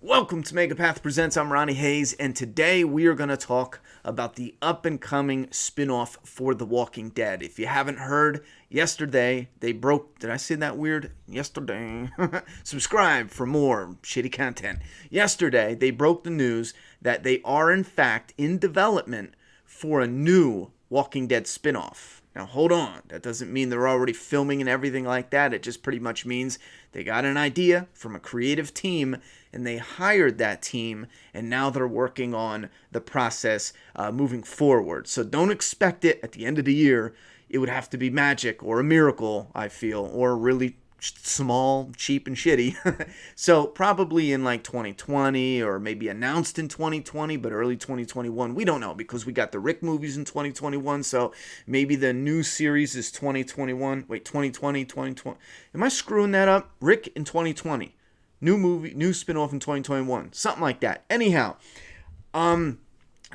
Welcome to Megapath Presents. I'm Ronnie Hayes, and today we are going to talk about the up-and-coming spin-off for The Walking Dead. If you haven't heard, yesterday they broke... Did I say that weird? Yesterday. Subscribe for more shitty content. Yesterday, they broke the news that they are, in fact, in development for a new Walking Dead spin-off. Now, hold on. That doesn't mean they're already filming and everything like that. It just pretty much means they got an idea from a creative team, and they hired that team, and now they're working on the process moving forward. So don't expect it at the end of the year. It would have to be magic or a miracle, I feel, or really small, cheap, and shitty. So probably in like 2020, or maybe announced in 2020, but early 2021. We don't know, because we got the Rick movies in 2021, so maybe the new series is 2021. Wait, 2020, 2020. Am I screwing that up? Rick in 2020. New movie, new spinoff in 2021. Something like that. Anyhow, a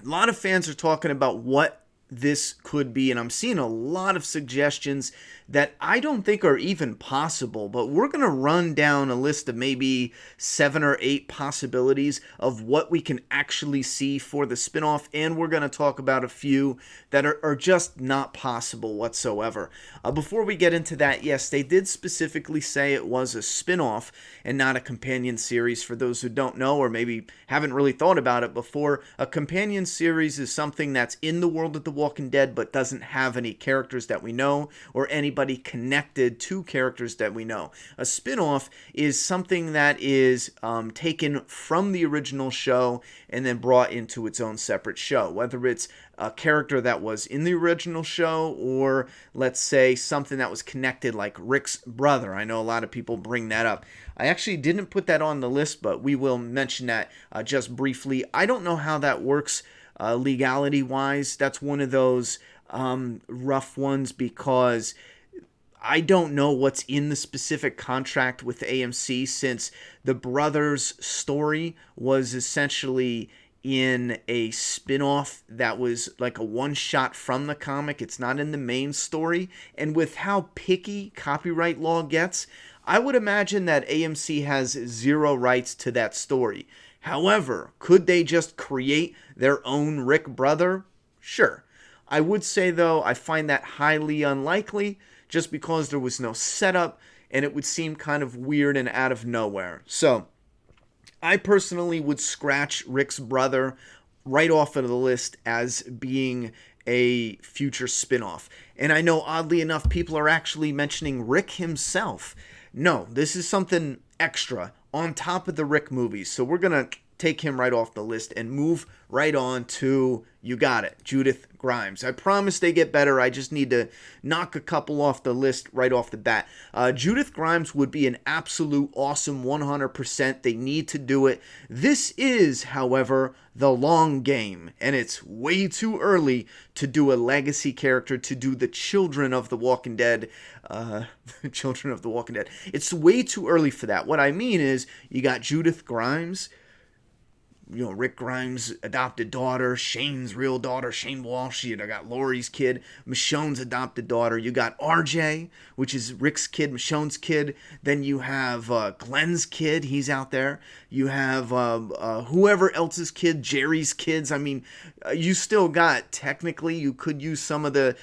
lot of fans are talking about what this could be, and I'm seeing a lot of suggestions that I don't think are even possible, but we're going to run down a list of maybe 7 or 8 possibilities of what we can actually see for the spinoff, and we're going to talk about a few that are just not possible whatsoever. Before we get into that, yes, they did specifically say it was a spinoff and not a companion series. For those who don't know, or maybe haven't really thought about it before, a companion series is something that's in the world of The Walking Dead but doesn't have any characters that we know or anybody connected to characters that we know. A spin-off is something that is taken from the original show and then brought into its own separate show, whether it's a character that was in the original show, or let's say something that was connected, like Rick's brother. I know a lot of people bring that up. I actually didn't put that on the list, but we will mention that just briefly. I don't know how that works legality-wise. That's one of those rough ones, because I don't know what's in the specific contract with AMC, since the brothers' story was essentially in a spin-off that was like a one-shot from the comic. It's not in the main story. And with how picky copyright law gets, I would imagine that AMC has 0 rights to that story. However, could they just create their own Rick brother? Sure. I would say, though, I find that highly unlikely, just because there was no setup, and it would seem kind of weird and out of nowhere. So, I personally would scratch Rick's brother right off of the list as being a future spinoff. And I know, oddly enough, people are actually mentioning Rick himself. No, this is something extra on top of the Rick movies. So we're going to take him right off the list and move right on to, you got it, Judith Grimes. I promise they get better. I just need to knock a couple off the list right off the bat. Judith Grimes would be an absolute awesome 100%. They need to do it. This is, however, the long game, and it's way too early to do a legacy character, to do the Children of the Walking Dead. Children of the Walking Dead. It's way too early for that. What I mean is, you got Judith Grimes, you know, Rick Grimes' adopted daughter, Shane's real daughter, Shane Walsh. You got Laurie's kid, Michonne's adopted daughter. You got RJ, which is Rick's kid, Michonne's kid. Then you have Glenn's kid. He's out there. You have whoever else's kid, Jerry's kids. I mean, you still got, technically, you could use some of the,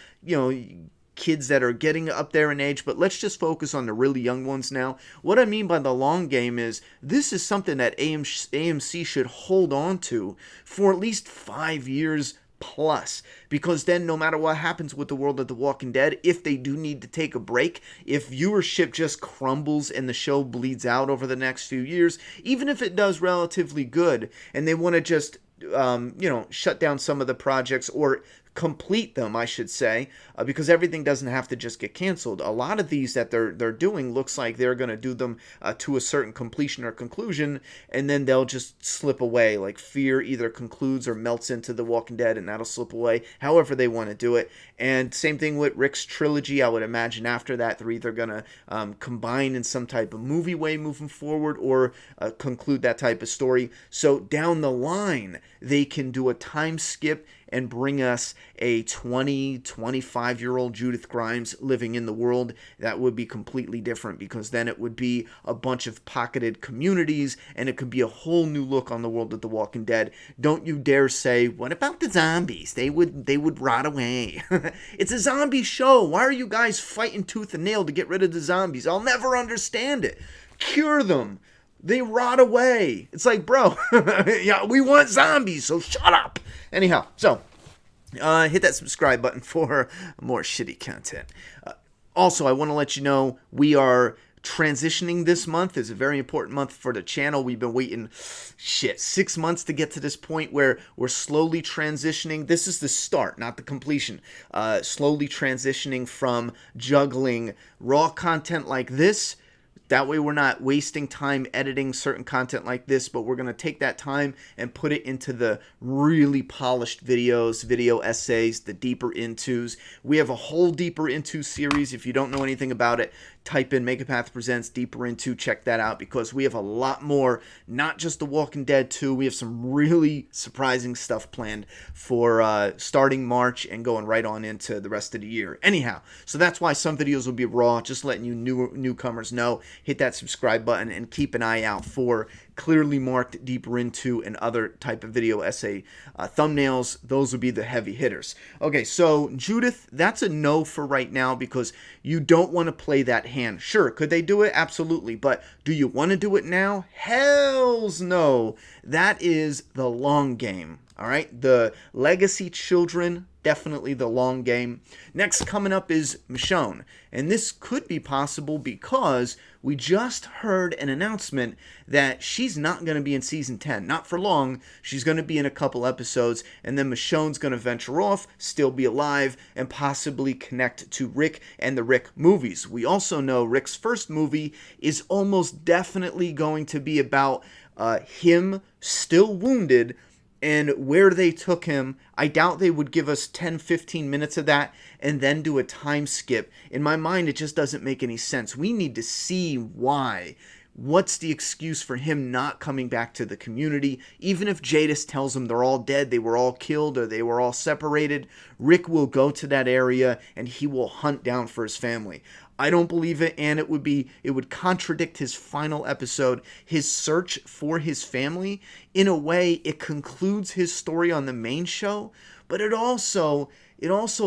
kids that are getting up there in age, but let's just focus on the really young ones now. What I mean by the long game is, this is something that AMC should hold on to for at least 5 years plus, because then no matter what happens with the world of The Walking Dead, if they do need to take a break, if viewership just crumbles and the show bleeds out over the next few years, even if it does relatively good, and they want to just shut down some of the projects, or complete them, I should say, because everything doesn't have to just get canceled. A lot of these that they're doing looks like they're going to do them to a certain completion or conclusion, and then they'll just slip away. Like Fear either concludes or melts into The Walking Dead, and that'll slip away, however they want to do it. And same thing with Rick's trilogy. I would imagine after that, they're either going to combine in some type of movie way moving forward, or conclude that type of story. So down the line, they can do a time skip and bring us a 20, 25-year-old Judith Grimes living in the world, that would be completely different, because then it would be a bunch of pocketed communities and it could be a whole new look on the world of The Walking Dead. Don't you dare say, what about the zombies? They would rot away. It's a zombie show. Why are you guys fighting tooth and nail to get rid of the zombies? I'll never understand it. Cure them. They rot away. It's like, bro, yeah, we want zombies, so shut up. Anyhow, so hit that subscribe button for more shitty content. Also, I want to let you know we are transitioning this month. Is a very important month for the channel. We've been waiting 6 months to get to this point where we're slowly transitioning. This is the start, not the completion. Slowly transitioning from juggling raw content like this. That way we're not wasting time editing certain content like this, but we're going to take that time and put it into the really polished videos, video essays, the deeper intos. We have a whole deeper into series. If you don't know anything about it, type in Megapath Presents Deeper Into, check that out, because we have a lot more, not just The Walking Dead 2. We have some really surprising stuff planned for starting March and going right on into the rest of the year. Anyhow, so that's why some videos will be raw, just letting you newcomers know. Hit that subscribe button and keep an eye out for clearly marked Deeper Into and other type of video essay thumbnails. Those would be the heavy hitters. Okay, so Judith, that's a no for right now, because you don't want to play that hand. Sure, could they do it? Absolutely. But do you want to do it now? Hells no. That is the long game. All right, the legacy children, definitely the long game. Next coming up is Michonne, and this could be possible because we just heard an announcement that she's not going to be in season 10. Not for long. She's going to be in a couple episodes, and then Michonne's going to venture off, still be alive, and possibly connect to Rick and the Rick movies. We also know Rick's first movie is almost definitely going to be about him still wounded, and where they took him. I doubt they would give us 10-15 minutes of that and then do a time skip. In my mind, it just doesn't make any sense. We need to see why. What's the excuse for him not coming back to the community? Even if Jadis tells him they're all dead, they were all killed, or they were all separated, Rick will go to that area and he will hunt down for his family. I don't believe it, and it would contradict his final episode, his search for his family. In a way, it concludes his story on the main show, but it also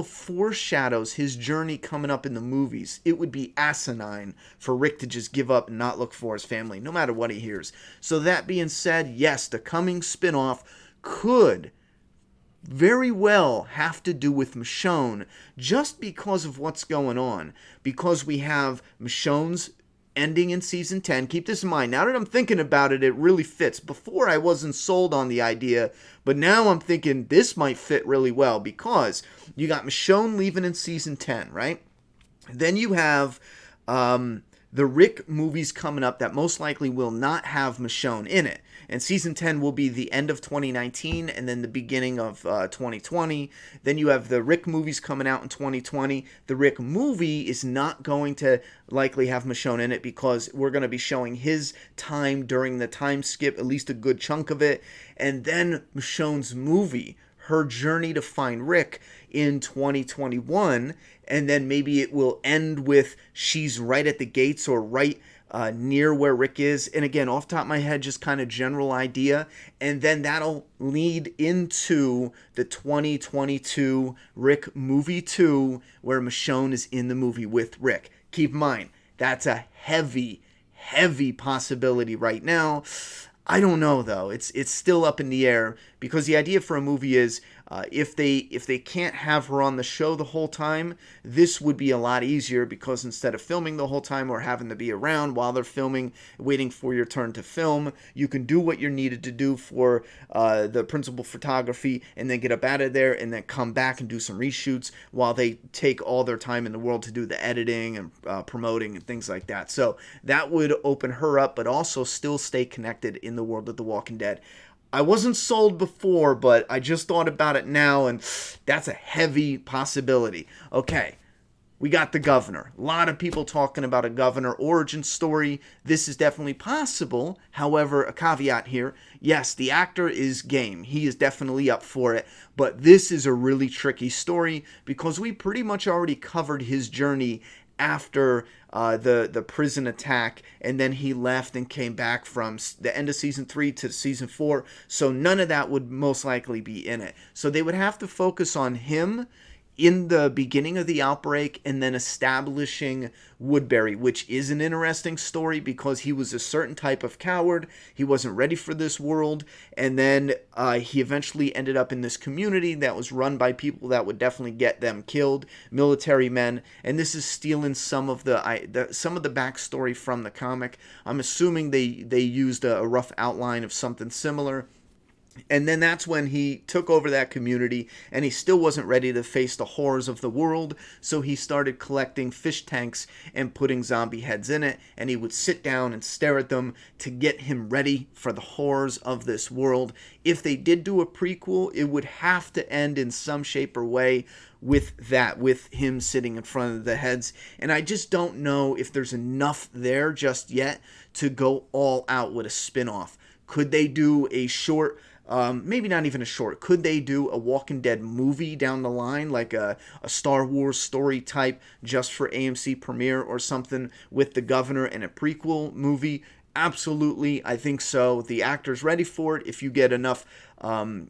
foreshadows his journey coming up in the movies. It would be asinine for Rick to just give up and not look for his family, no matter what he hears. So that being said, yes, the coming spinoff could very well have to do with Michonne, just because of what's going on. Because we have Michonne's ending in season 10. Keep this in mind. Now that I'm thinking about it, it really fits. Before, I wasn't sold on the idea, but now I'm thinking this might fit really well, because you got Michonne leaving in season 10, right? Then you have the Rick movies coming up that most likely will not have Michonne in it. And season 10 will be the end of 2019 and then the beginning of 2020. Then you have the Rick movies coming out in 2020. The Rick movie is not going to likely have Michonne in it, because we're going to be showing his time during the time skip, at least a good chunk of it. And then Michonne's movie, her journey to find Rick in 2021, and then maybe it will end with she's right at the gates or right near where Rick is. And again, off the top of my head, just kind of general idea. And then that'll lead into the 2022 Rick movie 2, where Michonne is in the movie with Rick. Keep in mind, that's a heavy possibility right now. I don't know, though. It's still up in the air, because the idea for a movie is if they can't have her on the show the whole time, this would be a lot easier, because instead of filming the whole time or having to be around while they're filming, waiting for your turn to film, you can do what you're needed to do for the principal photography, and then get up out of there and then come back and do some reshoots while they take all their time in the world to do the editing and promoting and things like that. So that would open her up, but also still stay connected in the world of The Walking Dead. I wasn't sold before, but I just thought about it now, and that's a heavy possibility. Okay, we got the governor. A lot of people talking about a governor origin story. This is definitely possible. However, a caveat here. Yes, the actor is game. He is definitely up for it. But this is a really tricky story because we pretty much already covered his journey after the prison attack, and then he left and came back from the end of season 3 to season 4. So none of that would most likely be in it. So they would have to focus on him in the beginning of the outbreak and then establishing Woodbury, which is an interesting story because he was a certain type of coward. He wasn't ready for this world. And then he eventually ended up in this community that was run by people that would definitely get them killed, military men. And this is stealing some of the backstory from the comic. I'm assuming they used a rough outline of something similar. And then that's when he took over that community, and he still wasn't ready to face the horrors of the world, so he started collecting fish tanks and putting zombie heads in it, and he would sit down and stare at them to get him ready for the horrors of this world. If they did do a prequel, it would have to end in some shape or way with that, with him sitting in front of the heads, and I just don't know if there's enough there just yet to go all out with a spin-off. Could they do a short... maybe not even a short. Could they do a Walking Dead movie down the line, like a Star Wars story type just for AMC premiere or something with the governor and a prequel movie? Absolutely, I think so. The actor's ready for it. If you get enough,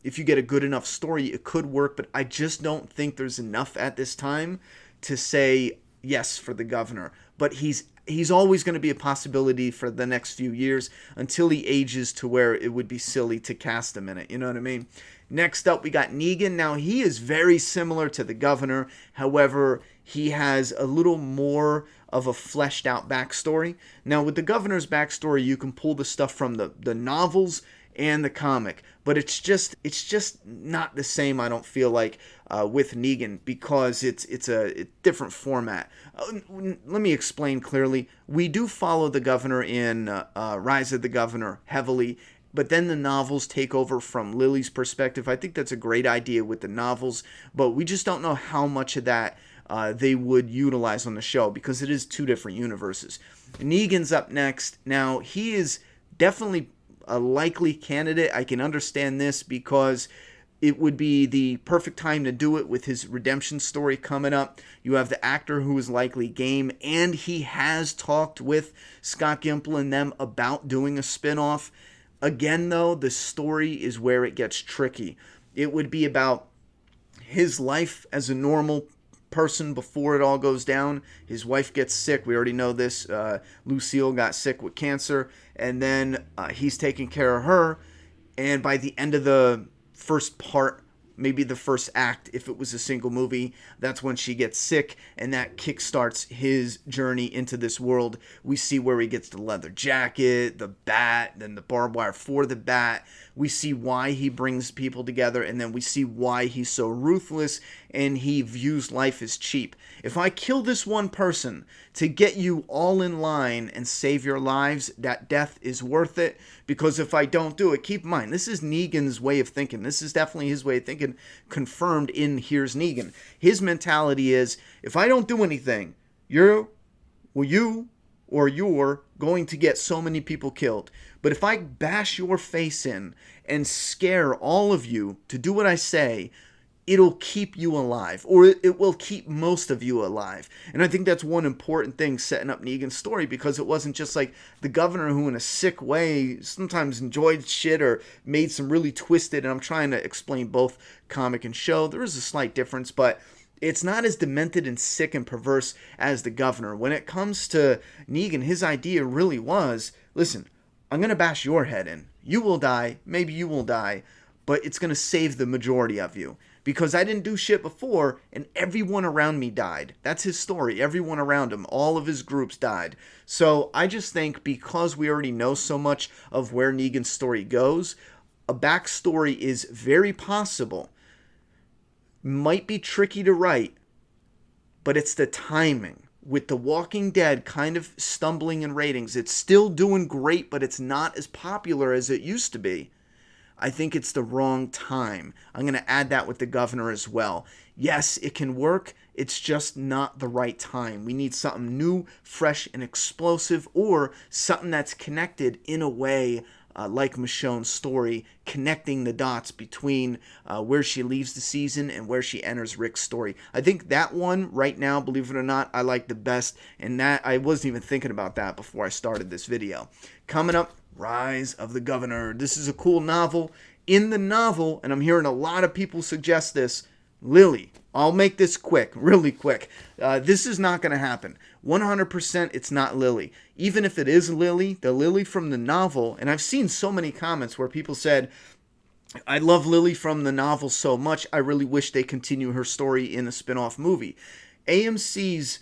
if you get a good enough story, it could work. But I just don't think there's enough at this time to say yes for the governor. But he's always going to be a possibility for the next few years until he ages to where it would be silly to cast him in it. You know what I mean? Next up, we got Negan. Now, he is very similar to the governor. However, he has a little more of a fleshed out backstory. Now, with the governor's backstory, you can pull the stuff from the novels and the comic, but it's just not the same, I don't feel like, with Negan, because it's a different format. Let me explain clearly. We do follow the governor in Rise of the Governor heavily, but then the novels take over from Lily's perspective. I think that's a great idea with the novels, but we just don't know how much of that they would utilize on the show because it is two different universes. Negan's up next. Now, he is definitely a likely candidate. I can understand this because it would be the perfect time to do it with his redemption story coming up. You have the actor who is likely game, and he has talked with Scott Gimple and them about doing a spinoff. Again, though, the story is where it gets tricky. It would be about his life as a normal person before it all goes down. His wife gets sick. We already know this. Lucille got sick with cancer, and then he's taking care of her. And by the end of the first part, maybe the first act, if it was a single movie, that's when she gets sick, and that kickstarts his journey into this world. We see where he gets the leather jacket, the bat, then the barbed wire for the bat. We see why he brings people together, and then we see why he's so ruthless and he views life as cheap. If I kill this one person to get you all in line and save your lives, that death is worth it, because if I don't do it, keep in mind, this is Negan's way of thinking. This is definitely his way of thinking, confirmed in Here's Negan. His mentality is, if I don't do anything, you're going to get so many people killed. But if I bash your face in and scare all of you to do what I say, it'll keep you alive, or it will keep most of you alive. And I think that's one important thing setting up Negan's story, because it wasn't just like the governor who in a sick way sometimes enjoyed shit or made some really twisted, and I'm trying to explain both comic and show. There is a slight difference, but it's not as demented and sick and perverse as the governor. When it comes to Negan, his idea really was, listen, I'm going to bash your head in. You will die, maybe you will die, but it's going to save the majority of you. Because I didn't do shit before, and everyone around me died. That's his story. Everyone around him, all of his groups died. So I just think because we already know so much of where Negan's story goes, a backstory is very possible. Might be tricky to write, but it's the timing. With The Walking Dead kind of stumbling in ratings, it's still doing great, but it's not as popular as it used to be. I think it's the wrong time. I'm going to add that with the governor as well. Yes, it can work. It's just not the right time. We need something new, fresh, and explosive, or something that's connected in a way like Michonne's story, connecting the dots between where she leaves the season and where she enters Rick's story. I think that one right now, believe it or not, I like the best, and that I wasn't even thinking about that before I started this video. Coming up, Rise of the Governor. This is a cool novel. In the novel, and I'm hearing a lot of people suggest this, Lily. I'll make this quick, really quick. This is not going to happen. 100% it's not Lily. Even if it is Lily, the Lily from the novel, and I've seen so many comments where people said, I love Lily from the novel so much, I really wish they continue her story in a spin-off movie. AMC's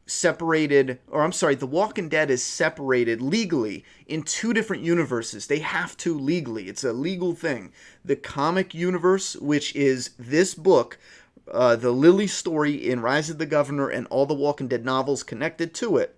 separated, or I'm sorry, The Walking Dead is separated legally in two different universes. They have to legally. It's a legal thing. The comic universe, which is this book, the Lily story in Rise of the Governor and all the Walking Dead novels connected to it,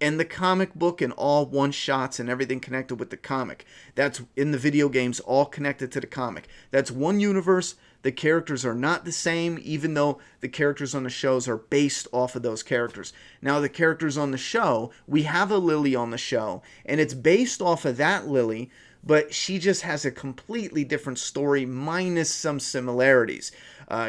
and the comic book and all one-shots and everything connected with the comic. That's in the video games, all connected to the comic. That's one universe. The characters are not the same, even though the characters on the shows are based off of those characters. Now, the characters on the show, we have a Lily on the show, and it's based off of that Lily, but she just has a completely different story minus some similarities.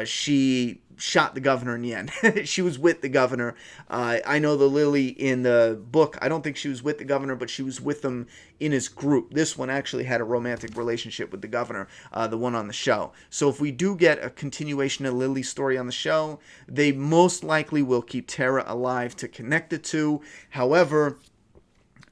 She shot the governor in the end. She was with the governor. I know the Lily in the book, I don't think she was with the governor, but she was with him in his group. This one actually had a romantic relationship with the governor, the one on the show. So if we do get a continuation of Lily's story on the show, they most likely will keep Tara alive to connect the two. However,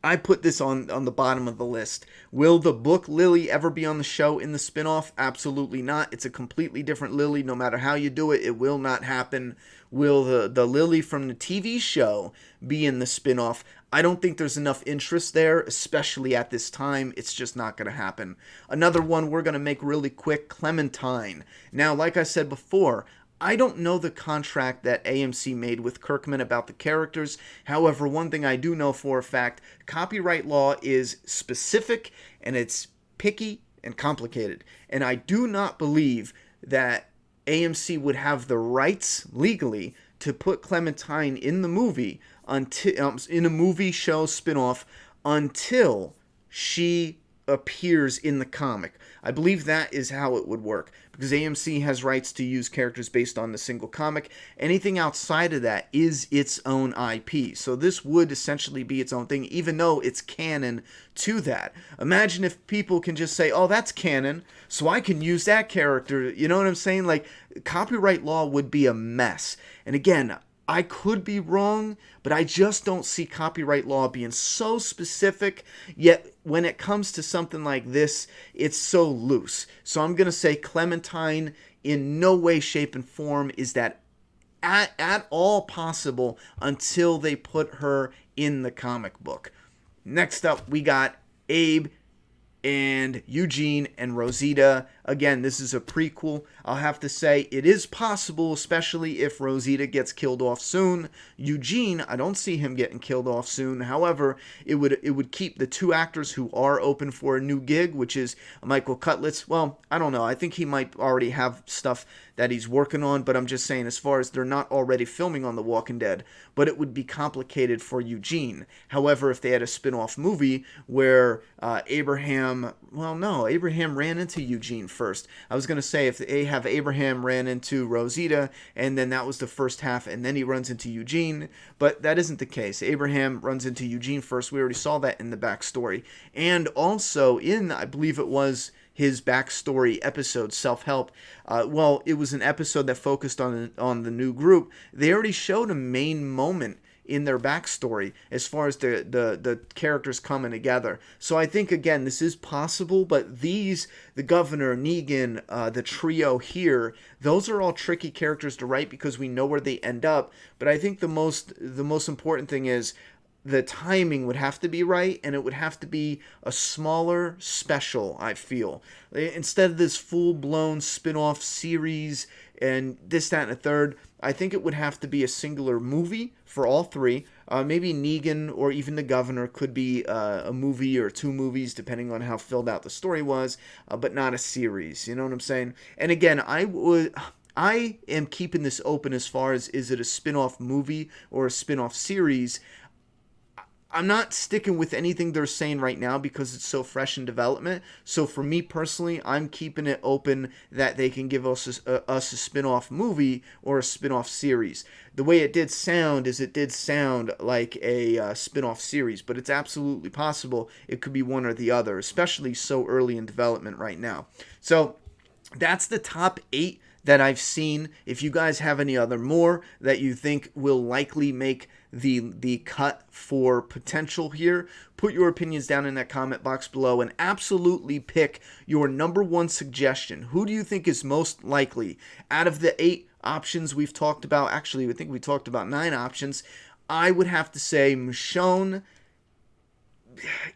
I put this on the bottom of the list. Will the book Lily ever be on the show in the spinoff? Absolutely not. It's a completely different Lily. No matter how you do it, it will not happen. Will the Lily from the TV show be in the spinoff? I don't think there's enough interest there, especially at this time. It's just not going to happen. Another one we're going to make really quick, Clementine. Now, like I said before, I don't know the contract that AMC made with Kirkman about the characters. However, one thing I do know for a fact, copyright law is specific and it's picky and complicated. And I do not believe that AMC would have the rights legally to put Clementine in the movie until in a movie show spinoff until she appears in the comic. I believe that is how it would work, because AMC has rights to use characters based on the single comic. Anything outside of that is its own IP. So this would essentially be its own thing, even though it's canon to that. Imagine if people can just say, oh, that's canon, so I can use that character. You know what I'm saying? Like, copyright law would be a mess. And again, I could be wrong, but I just don't see copyright law being so specific, yet when it comes to something like this, it's so loose. So I'm going to say Clementine in no way, shape, and form is that at all possible until they put her in the comic book. Next up, we got Abe and Eugene and Rosita. Again, this is a prequel. I'll have to say it is possible, especially if Rosita gets killed off soon. Eugene, I don't see him getting killed off soon. However, it would keep the two actors who are open for a new gig, which is Michael Cutlitz. Well, I don't know. I think he might already have stuff that he's working on, but I'm just saying, as far as they're not already filming on The Walking Dead, but it would be complicated for Eugene. However, if they had a spin-off movie where Abraham ran into Eugene first. I was going to say, if they have Abraham ran into Rosita, and then that was the first half, and then he runs into Eugene, but that isn't the case. Abraham runs into Eugene first. We already saw that in the backstory. And also in, I believe it was his backstory episode, Self-Help. It was an episode that focused on the new group. They already showed a main moment in their backstory as far as the characters coming together. So I think, again, this is possible, but the Governor, Negan, the trio here, those are all tricky characters to write because we know where they end up. But I think the most important thing is the timing would have to be right, and it would have to be a smaller special, I feel. Instead of this full-blown spin-off series and this, that, and a third, I think it would have to be a singular movie for all three. Maybe Negan or even the Governor could be a movie or two movies, depending on how filled out the story was, but not a series. You know what I'm saying? And again, I I am keeping this open as far as, is it a spin-off movie or a spin-off series? I'm not sticking with anything they're saying right now because it's so fresh in development. So for me personally, I'm keeping it open that they can give us a spin-off movie or a spin-off series. The way it did sound is it did sound like a spin-off series, but it's absolutely possible it could be one or the other, especially so early in development right now. So that's the top 8 that I've seen. If you guys have any other more that you think will likely make the cut for potential here, put your opinions down in that comment box below and absolutely pick your number 1 suggestion. Who do you think is most likely out of the 8 options we've talked about? Actually, I think we talked about 9 options. I would have to say Michonne.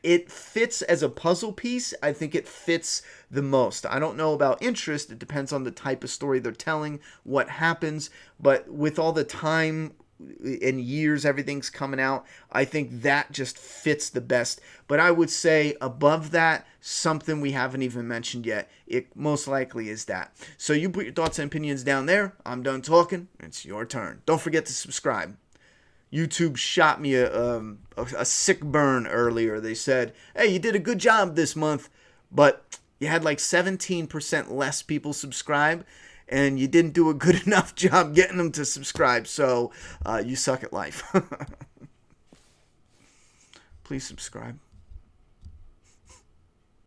It fits as a puzzle piece. I think it fits the most. I don't know about interest. It depends on the type of story they're telling, what happens. But with all the time and years everything's coming out, I think that just fits the best. But I would say above that, something we haven't even mentioned yet, it most likely is that. So you put your thoughts and opinions down there. I'm done talking. It's your turn. Don't forget to subscribe. YouTube shot me a sick burn earlier. They said, hey, you did a good job this month, but you had like 17% less people subscribe, and you didn't do a good enough job getting them to subscribe, so you suck at life. Please subscribe.